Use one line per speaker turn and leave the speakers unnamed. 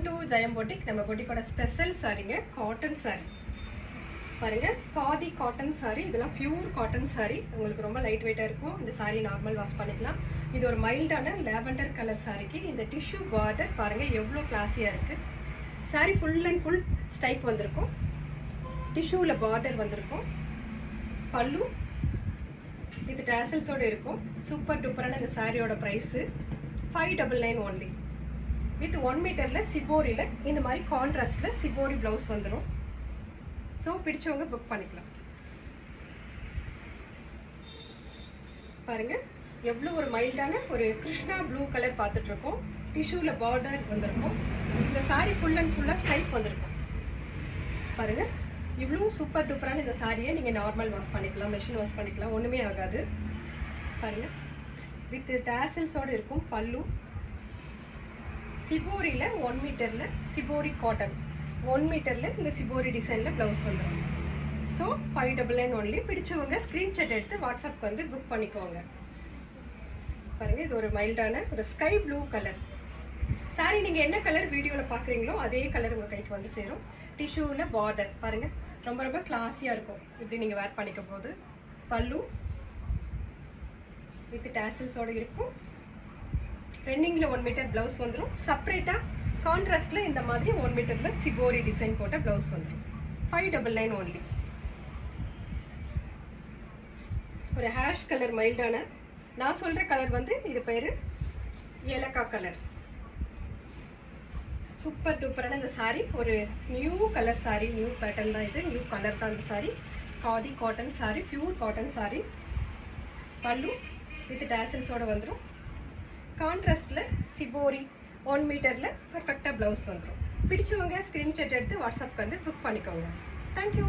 to Jayam Boutique. நம்ம boutique special சாரிங்க cotton sorry பாருங்க காதி காட்டன் சாரி இதெல்லாம் பியூர் காட்டன் சாரி உங்களுக்கு ரொம்ப லைட் வெயிட்டா இருக்கும் இந்த சாரி நார்மல் வாஷ் பண்ணிக்கலாம் இது ஒரு மைல்டான லாவெண்டர் கலர் சாரிக்கு இந்த டிஷ்யூ பார்டர் பாருங்க எவ்வளவு கிளாஸியா இருக்கு சாரி ஃபுல் அண்ட் ஃபுல் ஸ்டைப் வந்திருக்கும் டிஷ்யூல பார்டர் வந்திருக்கும் பல்லு இது டாசல்ஸோட இருக்கும் சூப்பர் டூப்பரான இந்த சாரியோட பிரைஸ் 599 only with 1 மீட்டர்ல சிபோரில இந்த மாதிரி கான்ட்ராஸ்ட்ல சிபோரி ப்ளவுஸ் வந்துரும் சோ பிடிச்சவங்க புக் பண்ணிக்கலாம் பாருங்க எவ்வளவு ஒரு மைல்டான ஒரு கிருஷ்ணா ப்ளூ கலர் பார்த்துட்டு இருக்கோம் டிஷ்யூல பார்டர் வந்திருக்கும் இந்த சாரி ஃபுல் அண்ட் ஃபுல்லா ஸ்டைப் வந்திருக்கும் பாருங்க இவ்வளவு சூப்பர் டூப்பரான இந்த சாரியை நீங்க நார்மல் வாஷ் பண்ணிக்கலாம் மெஷின் வாஷ் பண்ணிக்கலாம் ஒண்ணுமே ஆகாது பாருங்க வித் டாசல்ஸோட இருக்கும் பல்லு சிபோரியில 1 மீட்டர்ல சிபோரி காட்டன் 1 மீட்டர்ல இந்த சிபோரி டிசைன்ல பிளவுஸ் வந்துடும் ஸோ 599 only பிடிச்சவங்க ஸ்கிரீன்ஷாட் எடுத்து வாட்ஸ்அப்க்கு வந்து புக் பண்ணிக்கோங்க பாருங்க இது ஒரு மைல்டான ஒரு ஸ்கை ப்ளூ கலர் சாரி நீங்க என்ன கலர் வீடியோல பாக்குறீங்களோ அதே கலர் உங்க கைக்கு வந்து சேரும் டிஷ்யூல பார்டர் பாருங்க ரொம்ப ரொம்ப கிளாஸியா இருக்கும் இப்படி நீங்க வேர் பண்ணிக்க போது பல்லு வித் டாசல்ஸோட இருக்கும் ரெண்டிங்ல 1 மீட்டர் பிளவுஸ் வந்துடும் செப்பரேட்டா கான்ட்ராஸ்ட்ல இந்த மாதிரி 1 மீட்டர்ல சிபோரி டிசைன் போட்ட பிளவுஸ் வந்துடும் 599 only ஒரு ஹேஷ் கலர் மைல்டான நான் சொல்ற கலர் வந்து இது பேரு ஏலக்காய் கலர் சூப்பர் டூப்பரான இந்த சாரி ஒரு new colour sorry new pattern தான் இது நியூ கலர் தான் இந்த sorry khadi cotton sorry pure cotton sorry பல்லு வித் டாசல்ஸோட வந்துடும் கான்ட்ராஸ்ட்ல சிபோரி 1 மீட்டர்ல பர்ஃபெக்டா பிளவுஸ் வந்துடும் பிடிச்சவங்க ஸ்கிரீன்ஷாட் எடுத்து வாட்ஸ்அப்க்கு வந்து புக் பண்ணிக்கோங்க தேங்க்யூ